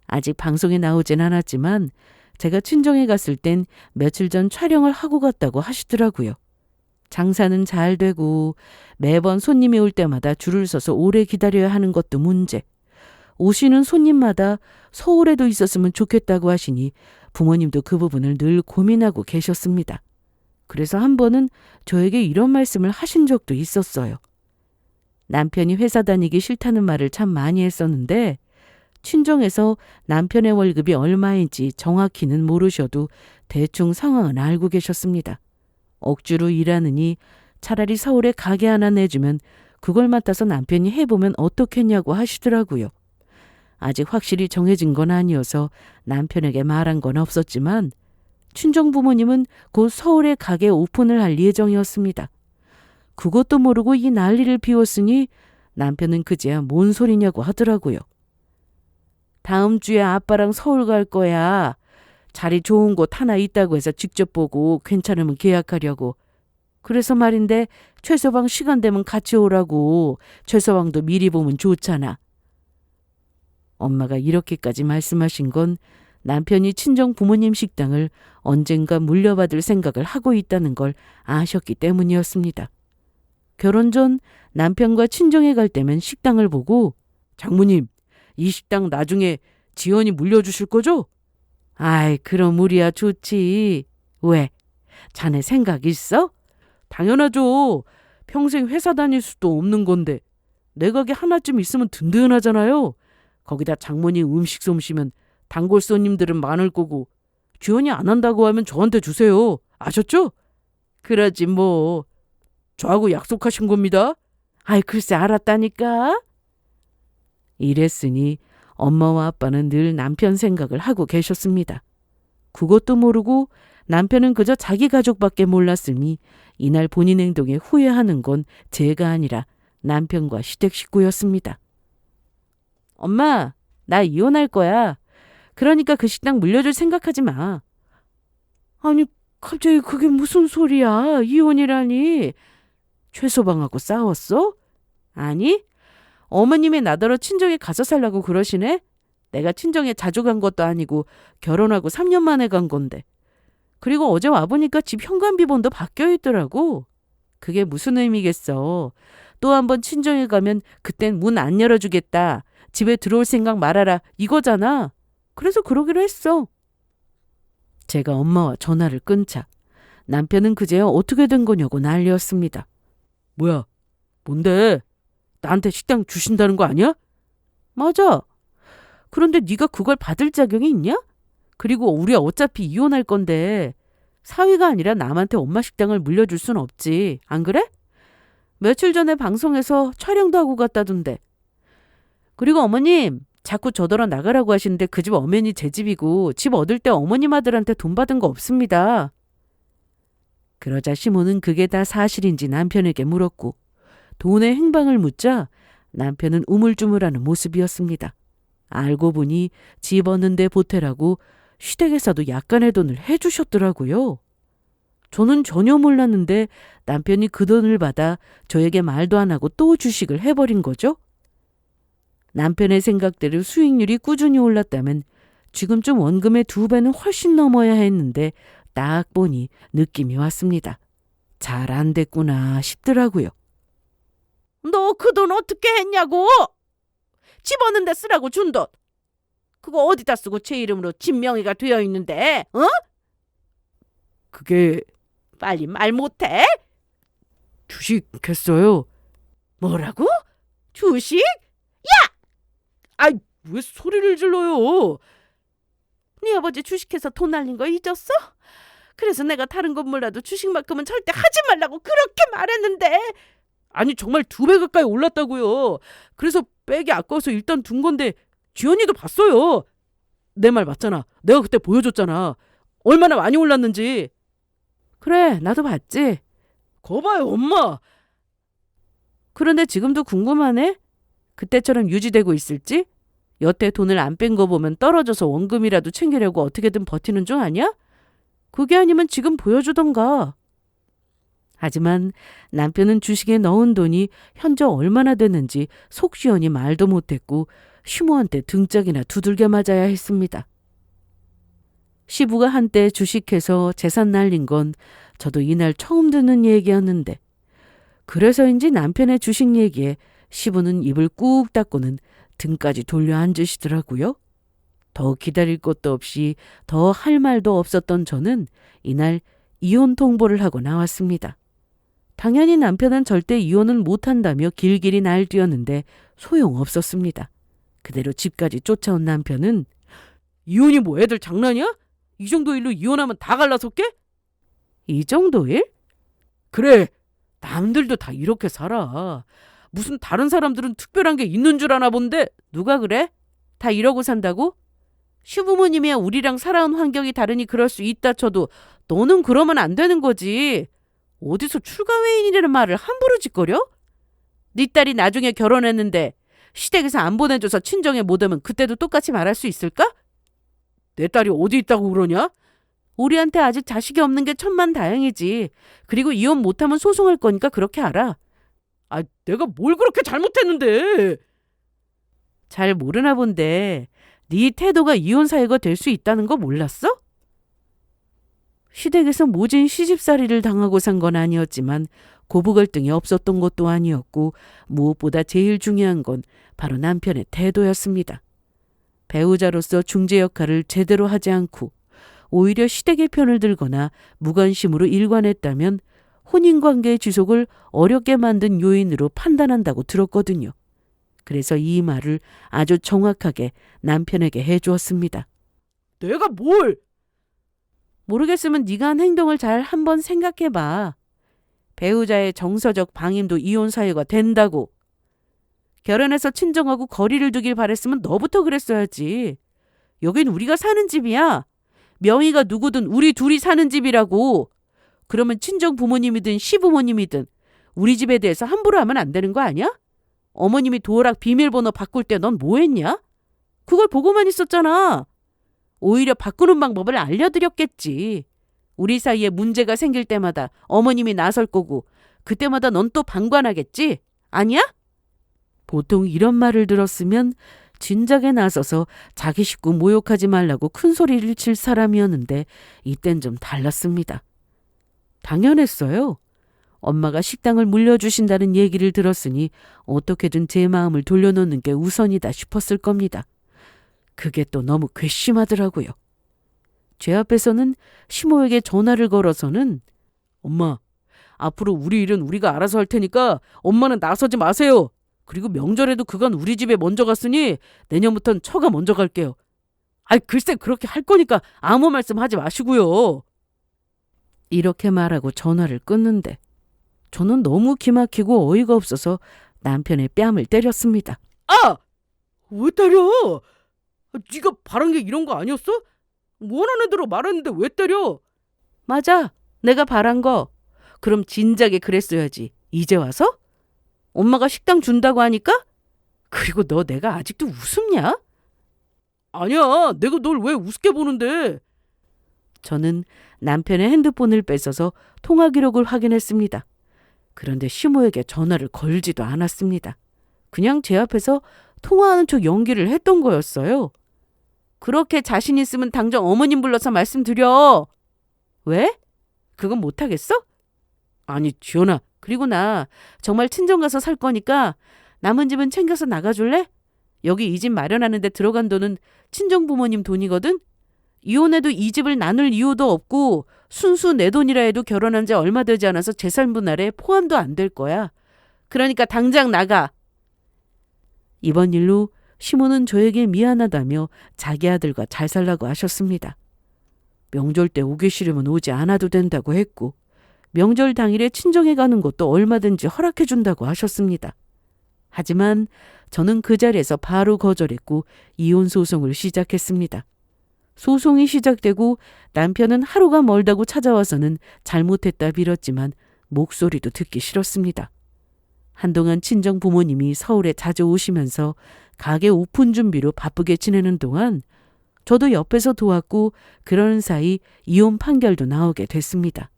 아직 방송에 나오진 않았지만 제가 친정에 갔을 땐 며칠 전 촬영을 하고 갔다고 하시더라고요. 장사는 잘 되고 매번 손님이 올 때마다 줄을 서서 오래 기다려야 하는 것도 문제. 오시는 손님마다 서울에도 있었으면 좋겠다고 하시니 부모님도 그 부분을 늘 고민하고 계셨습니다. 그래서 한 번은 저에게 이런 말씀을 하신 적도 있었어요. 남편이 회사 다니기 싫다는 말을 참 많이 했었는데 친정에서 남편의 월급이 얼마인지 정확히는 모르셔도 대충 상황은 알고 계셨습니다. 억지로 일하느니 차라리 서울에 가게 하나 내주면 그걸 맡아서 남편이 해보면 어떻겠냐고 하시더라고요. 아직 확실히 정해진 건 아니어서 남편에게 말한 건 없었지만 친정 부모님은 곧 서울에 가게 오픈을 할 예정이었습니다. 그것도 모르고 이 난리를 피웠으니 남편은 그제야 뭔 소리냐고 하더라고요. 다음 주에 아빠랑 서울 갈 거야. 자리 좋은 곳 하나 있다고 해서 직접 보고 괜찮으면 계약하려고. 그래서 말인데 최서방 시간 되면 같이 오라고. 최서방도 미리 보면 좋잖아. 엄마가 이렇게까지 말씀하신 건 남편이 친정 부모님 식당을 언젠가 물려받을 생각을 하고 있다는 걸 아셨기 때문이었습니다. 결혼 전 남편과 친정에 갈 때면 식당을 보고 장모님, 이 식당 나중에 지연이 물려주실 거죠? 아이, 그럼 우리야 좋지. 왜? 자네 생각 있어? 당연하죠. 평생 회사 다닐 수도 없는 건데 내 가게 하나쯤 있으면 든든하잖아요. 거기다 장모님 음식 솜씨면 단골 손님들은 많을 거고 지연이 안 한다고 하면 저한테 주세요. 아셨죠? 그러지 뭐. 저하고 약속하신 겁니다. 아이, 글쎄 알았다니까. 이랬으니 엄마와 아빠는 늘 남편 생각을 하고 계셨습니다. 그것도 모르고 남편은 그저 자기 가족밖에 몰랐으니 이날 본인 행동에 후회하는 건 제가 아니라 남편과 시댁 식구였습니다. 엄마, 나 이혼할 거야. 그러니까 그 식당 물려줄 생각하지 마. 아니, 갑자기 그게 무슨 소리야? 이혼이라니. 최소방하고 싸웠어? 아니, 어머님이 나더러 친정에 가서 살라고 그러시네? 내가 친정에 자주 간 것도 아니고 결혼하고 3년 만에 간 건데. 그리고 어제 와보니까 집 현관비번도 바뀌어 있더라고. 그게 무슨 의미겠어. 또 한 번 친정에 가면 그땐 문 안 열어주겠다. 집에 들어올 생각 말아라. 이거잖아. 그래서 그러기로 했어. 제가 엄마와 전화를 끊자 남편은 그제야 어떻게 된 거냐고 난리였습니다. 뭐야? 뭔데? 나한테 식당 주신다는 거 아니야? 맞아. 그런데 네가 그걸 받을 자격이 있냐? 그리고 우리 어차피 이혼할 건데 사위가 아니라 남한테 엄마 식당을 물려줄 순 없지. 안 그래? 며칠 전에 방송에서 촬영도 하고 갔다던데. 그리고 어머님 자꾸 저더러 나가라고 하시는데 그 집 엄연히 제 집이고 집 얻을 때 어머님 아들한테 돈 받은 거 없습니다. 그러자 시모는 그게 다 사실인지 남편에게 물었고 돈의 행방을 묻자 남편은 우물쭈물하는 모습이었습니다. 알고 보니 집 얻는데 보태라고 시댁에서도 약간의 돈을 해주셨더라고요. 저는 전혀 몰랐는데 남편이 그 돈을 받아 저에게 말도 안 하고 또 주식을 해버린 거죠. 남편의 생각대로 수익률이 꾸준히 올랐다면 지금쯤 원금의 2배는 훨씬 넘어야 했는데 딱 보니 느낌이 왔습니다. 잘 안 됐구나 싶더라고요. 너 그 돈 어떻게 했냐고? 집어넣는 데 쓰라고 준 돈. 그거 어디다 쓰고 제 이름으로 집 명의가 되어 있는데, 어? 그게 빨리 말 못해? 주식했어요. 뭐라고? 주식? 야! 아이, 왜 소리를 질러요? 네 아버지 주식해서 돈 날린 거 잊었어? 그래서 내가 다른 건 몰라도 주식만큼은 절대 하지 말라고 그렇게 말했는데. 아니 정말 2배 가까이 올랐다고요. 그래서 빼기 아까워서 일단 둔 건데 지연이도 봤어요. 내 말 맞잖아. 내가 그때 보여줬잖아. 얼마나 많이 올랐는지. 그래, 나도 봤지. 거봐요 엄마. 그런데 지금도 궁금하네. 그때처럼 유지되고 있을지? 여태 돈을 안 뺀 거 보면 떨어져서 원금이라도 챙기려고 어떻게든 버티는 중 아니야? 그게 아니면 지금 보여주던가. 하지만 남편은 주식에 넣은 돈이 현재 얼마나 되는지 속 시원히 말도 못했고 시모한테 등짝이나 두들겨 맞아야 했습니다. 시부가 한때 주식해서 재산 날린 건 저도 이날 처음 듣는 얘기였는데 그래서인지 남편의 주식 얘기에 시부는 입을 꾹 닫고는 등까지 돌려 앉으시더라고요. 더 기다릴 것도 없이 더 할 말도 없었던 저는 이날 이혼 통보를 하고 나왔습니다. 당연히 남편은 절대 이혼은 못한다며 길길이 날뛰었는데 소용없었습니다. 그대로 집까지 쫓아온 남편은 이혼이 뭐 애들 장난이야? 이 정도 일로 이혼하면 다 갈라섰게? 이 정도 일? 그래, 남들도 다 이렇게 살아. 무슨 다른 사람들은 특별한 게 있는 줄 아나 본데. 누가 그래? 다 이러고 산다고? 시부모님이야 우리랑 살아온 환경이 다르니 그럴 수 있다 쳐도 너는 그러면 안 되는 거지. 어디서 출가회인이라는 말을 함부로 짓거려? 네 딸이 나중에 결혼했는데 시댁에서 안 보내줘서 친정에 못 오면 그때도 똑같이 말할 수 있을까? 내 딸이 어디 있다고 그러냐? 우리한테 아직 자식이 없는 게 천만다행이지. 그리고 이혼 못하면 소송할 거니까 그렇게 알아. 아, 내가 뭘 그렇게 잘못했는데. 잘 모르나 본데 네 태도가 이혼 사유가 될 수 있다는 거 몰랐어? 시댁에서 모진 시집살이를 당하고 산 건 아니었지만 고부 갈등이 없었던 것도 아니었고 무엇보다 제일 중요한 건 바로 남편의 태도였습니다. 배우자로서 중재 역할을 제대로 하지 않고 오히려 시댁의 편을 들거나 무관심으로 일관했다면 혼인관계의 지속을 어렵게 만든 요인으로 판단한다고 들었거든요. 그래서 이 말을 아주 정확하게 남편에게 해주었습니다. 내가 뭘? 모르겠으면 네가 한 행동을 잘 한번 생각해봐. 배우자의 정서적 방임도 이혼 사유가 된다고. 결혼해서 친정하고 거리를 두길 바랬으면 너부터 그랬어야지. 여긴 우리가 사는 집이야. 명의가 누구든 우리 둘이 사는 집이라고. 그러면 친정 부모님이든 시부모님이든 우리 집에 대해서 함부로 하면 안 되는 거 아니야? 어머님이 도어락 비밀번호 바꿀 때 넌 뭐 했냐? 그걸 보고만 있었잖아. 오히려 바꾸는 방법을 알려드렸겠지. 우리 사이에 문제가 생길 때마다 어머님이 나설 거고 그때마다 넌 또 방관하겠지? 아니야? 보통 이런 말을 들었으면 진작에 나서서 자기 식구 모욕하지 말라고 큰 소리를 칠 사람이었는데 이땐 좀 달랐습니다. 당연했어요. 엄마가 식당을 물려주신다는 얘기를 들었으니 어떻게든 제 마음을 돌려놓는 게 우선이다 싶었을 겁니다. 그게 또 너무 괘씸하더라고요. 제 앞에서는 시모에게 전화를 걸어서는 엄마, 앞으로 우리 일은 우리가 알아서 할 테니까 엄마는 나서지 마세요. 그리고 명절에도 그간 우리 집에 먼저 갔으니 내년부턴 처가 먼저 갈게요. 아이 글쎄 그렇게 할 거니까 아무 말씀 하지 마시고요. 이렇게 말하고 전화를 끊는데 저는 너무 기막히고 어이가 없어서 남편의 뺨을 때렸습니다. 아! 왜 때려? 네가 바란 게 이런 거 아니었어? 원하는 대로 말했는데 왜 때려? 맞아. 내가 바란 거. 그럼 진작에 그랬어야지. 이제 와서? 엄마가 식당 준다고 하니까? 그리고 너 내가 아직도 우습냐? 아니야. 내가 널 왜 우습게 보는데. 저는 남편의 핸드폰을 뺏어서 통화 기록을 확인했습니다. 그런데 시모에게 전화를 걸지도 않았습니다. 그냥 제 앞에서 통화하는 척 연기를 했던 거였어요. 그렇게 자신 있으면 당장 어머님 불러서 말씀드려. 왜? 그건 못하겠어? 아니 지연아, 그리고 나 정말 친정 가서 살 거니까 남은 집은 챙겨서 나가줄래? 여기 이 집 마련하는 데 들어간 돈은 친정 부모님 돈이거든? 이혼해도 이 집을 나눌 이유도 없고 순수 내 돈이라 해도 결혼한 지 얼마 되지 않아서 재산 분할에 포함도 안 될 거야. 그러니까 당장 나가. 이번 일로 시모는 저에게 미안하다며 자기 아들과 잘 살라고 하셨습니다. 명절 때 오기 싫으면 오지 않아도 된다고 했고 명절 당일에 친정에 가는 것도 얼마든지 허락해 준다고 하셨습니다. 하지만 저는 그 자리에서 바로 거절했고 이혼 소송을 시작했습니다. 소송이 시작되고 남편은 하루가 멀다고 찾아와서는 잘못했다 빌었지만 목소리도 듣기 싫었습니다. 한동안 친정 부모님이 서울에 자주 오시면서 가게 오픈 준비로 바쁘게 지내는 동안 저도 옆에서 도왔고 그러는 사이 이혼 판결도 나오게 됐습니다.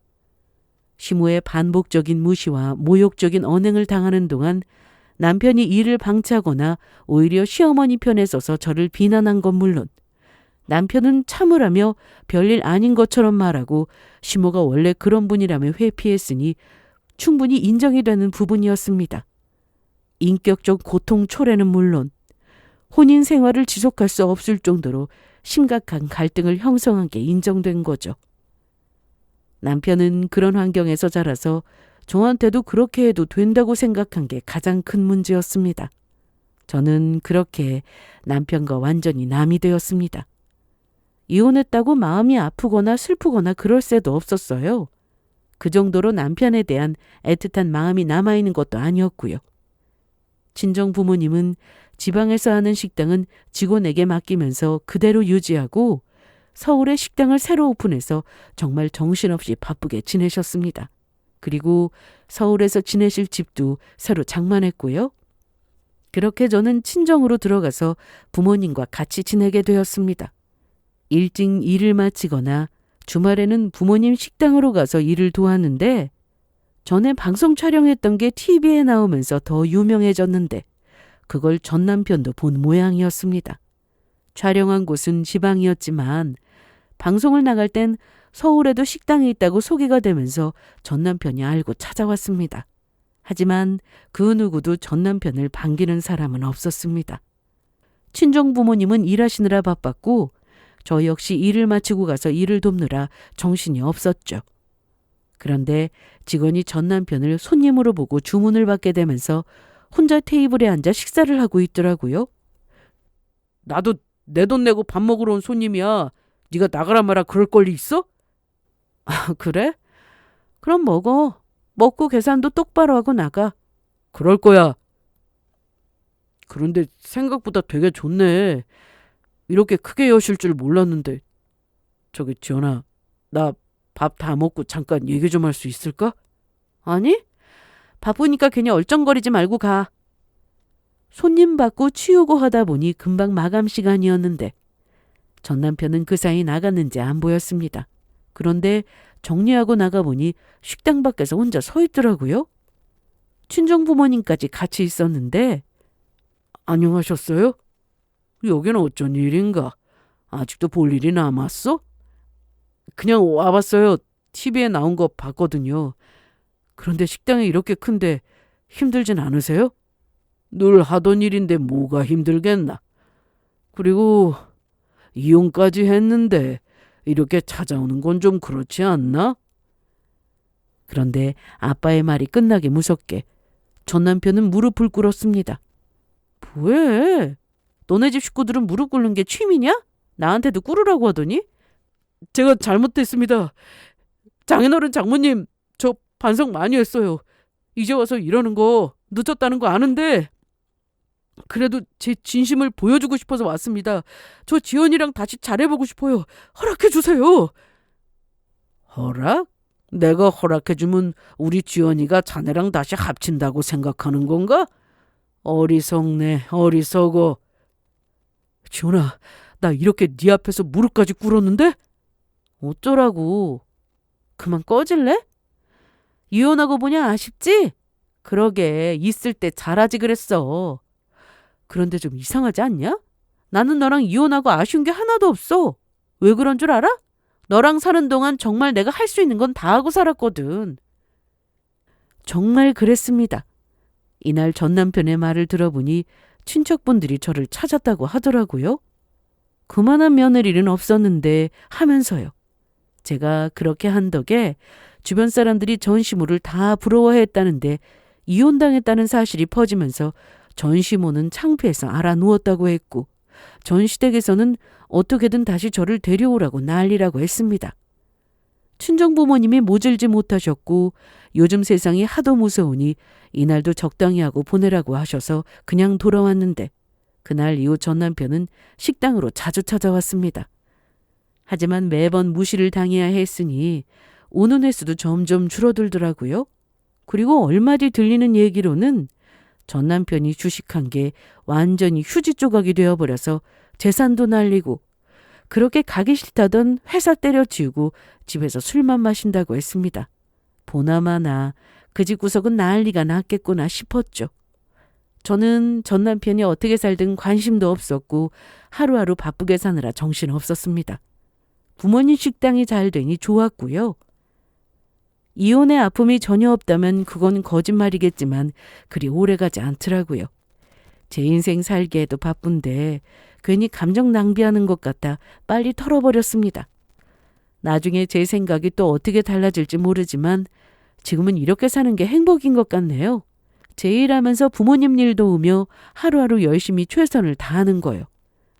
시모의 반복적인 무시와 모욕적인 언행을 당하는 동안 남편이 이를 방치하거나 오히려 시어머니 편에 서서 저를 비난한 건 물론 남편은 참으라며 별일 아닌 것처럼 말하고 시모가 원래 그런 분이라며 회피했으니 충분히 인정이 되는 부분이었습니다. 인격적 고통 초래는 물론 혼인 생활을 지속할 수 없을 정도로 심각한 갈등을 형성한 게 인정된 거죠. 남편은 그런 환경에서 자라서 저한테도 그렇게 해도 된다고 생각한 게 가장 큰 문제였습니다. 저는 그렇게 남편과 완전히 남이 되었습니다. 이혼했다고 마음이 아프거나 슬프거나 그럴 새도 없었어요. 그 정도로 남편에 대한 애틋한 마음이 남아있는 것도 아니었고요. 친정 부모님은 지방에서 하는 식당은 직원에게 맡기면서 그대로 유지하고 서울에 식당을 새로 오픈해서 정말 정신없이 바쁘게 지내셨습니다. 그리고 서울에서 지내실 집도 새로 장만했고요. 그렇게 저는 친정으로 들어가서 부모님과 같이 지내게 되었습니다. 일찍 일을 마치거나 주말에는 부모님 식당으로 가서 일을 도왔는데 전에 방송 촬영했던 게 TV에 나오면서 더 유명해졌는데 그걸 전 남편도 본 모양이었습니다. 촬영한 곳은 지방이었지만 방송을 나갈 땐 서울에도 식당이 있다고 소개가 되면서 전 남편이 알고 찾아왔습니다. 하지만 그 누구도 전 남편을 반기는 사람은 없었습니다. 친정 부모님은 일하시느라 바빴고 저 역시 일을 마치고 가서 일을 돕느라 정신이 없었죠. 그런데 직원이 전 남편을 손님으로 보고 주문을 받게 되면서 혼자 테이블에 앉아 식사를 하고 있더라고요. 나도 내 돈 내고 밥 먹으러 온 손님이야. 네가 나가라 마라 그럴 권리 있어? 아, 그래? 그럼 먹어. 먹고 계산도 똑바로 하고 나가. 그럴 거야. 그런데 생각보다 되게 좋네. 이렇게 크게 여실 줄 몰랐는데. 저기 지연아, 나 밥 다 먹고 잠깐 얘기 좀 할 수 있을까? 아니? 바쁘니까 괜히 얼쩡거리지 말고 가. 손님 받고 치우고 하다 보니 금방 마감 시간이었는데 전 남편은 그 사이 나갔는지 안 보였습니다. 그런데 정리하고 나가보니 식당 밖에서 혼자 서 있더라고요. 친정 부모님까지 같이 있었는데 안녕하셨어요? 여기는 어쩐 일인가? 아직도 볼 일이 남았어? 그냥 와봤어요. TV에 나온 거 봤거든요. 그런데 식당이 이렇게 큰데 힘들진 않으세요? 늘 하던 일인데 뭐가 힘들겠나? 그리고 이혼까지 했는데 이렇게 찾아오는 건 좀 그렇지 않나? 그런데 아빠의 말이 끝나기 무섭게 전 남편은 무릎을 꿇었습니다. 뭐해? 너네 집 식구들은 무릎 꿇는 게 취미냐? 나한테도 꿇으라고 하더니? 제가 잘못했습니다. 장인어른 장모님, 저 반성 많이 했어요. 이제 와서 이러는 거 늦었다는 거 아는데 그래도 제 진심을 보여주고 싶어서 왔습니다. 저 지연이랑 다시 잘해보고 싶어요. 허락해 주세요. 허락? 내가 허락해주면 우리 지연이가 자네랑 다시 합친다고 생각하는 건가? 어리석네, 어리석어. 지연아, 나 이렇게 네 앞에서 무릎까지 꿇었는데? 어쩌라고. 그만 꺼질래? 이혼하고 보냐 아쉽지? 그러게 있을 때 잘하지 그랬어. 그런데 좀 이상하지 않냐? 나는 너랑 이혼하고 아쉬운 게 하나도 없어. 왜 그런 줄 알아? 너랑 사는 동안 정말 내가 할 수 있는 건 다 하고 살았거든. 정말 그랬습니다. 이날 전 남편의 말을 들어보니 친척분들이 저를 찾았다고 하더라고요. 그만한 며느리는 없었는데 하면서요. 제가 그렇게 한 덕에 주변 사람들이 전시모를 다 부러워했다는데 이혼당했다는 사실이 퍼지면서 전시모는 창피해서 알아누웠다고 했고 전시댁에서는 어떻게든 다시 저를 데려오라고 난리라고 했습니다. 친정부모님이 모질지 못하셨고 요즘 세상이 하도 무서우니 이날도 적당히 하고 보내라고 하셔서 그냥 돌아왔는데 그날 이후 전 남편은 식당으로 자주 찾아왔습니다. 하지만 매번 무시를 당해야 했으니 오는 횟수도 점점 줄어들더라고요. 그리고 얼마 뒤 들리는 얘기로는 전 남편이 주식한 게 완전히 휴지 조각이 되어버려서 재산도 날리고 그렇게 가기 싫다던 회사 때려치우고 집에서 술만 마신다고 했습니다. 보나마나 그 집 구석은 난리가 났겠구나 싶었죠. 저는 전 남편이 어떻게 살든 관심도 없었고 하루하루 바쁘게 사느라 정신없었습니다. 부모님 식당이 잘 되니 좋았고요. 이혼의 아픔이 전혀 없다면 그건 거짓말이겠지만 그리 오래가지 않더라고요. 제 인생 살기에도 바쁜데 괜히 감정 낭비하는 것 같아 빨리 털어버렸습니다. 나중에 제 생각이 또 어떻게 달라질지 모르지만 지금은 이렇게 사는 게 행복인 것 같네요. 제 일하면서 부모님 일 도우며 하루하루 열심히 최선을 다하는 거요.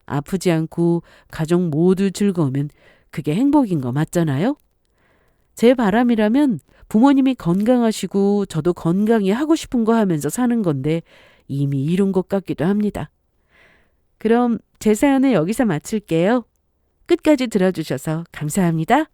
아프지 않고 가족 모두 즐거우면 그게 행복인 거 맞잖아요? 제 바람이라면 부모님이 건강하시고 저도 건강히 하고 싶은 거 하면서 사는 건데 이미 이룬 것 같기도 합니다. 그럼 제 사연은 여기서 마칠게요. 끝까지 들어주셔서 감사합니다.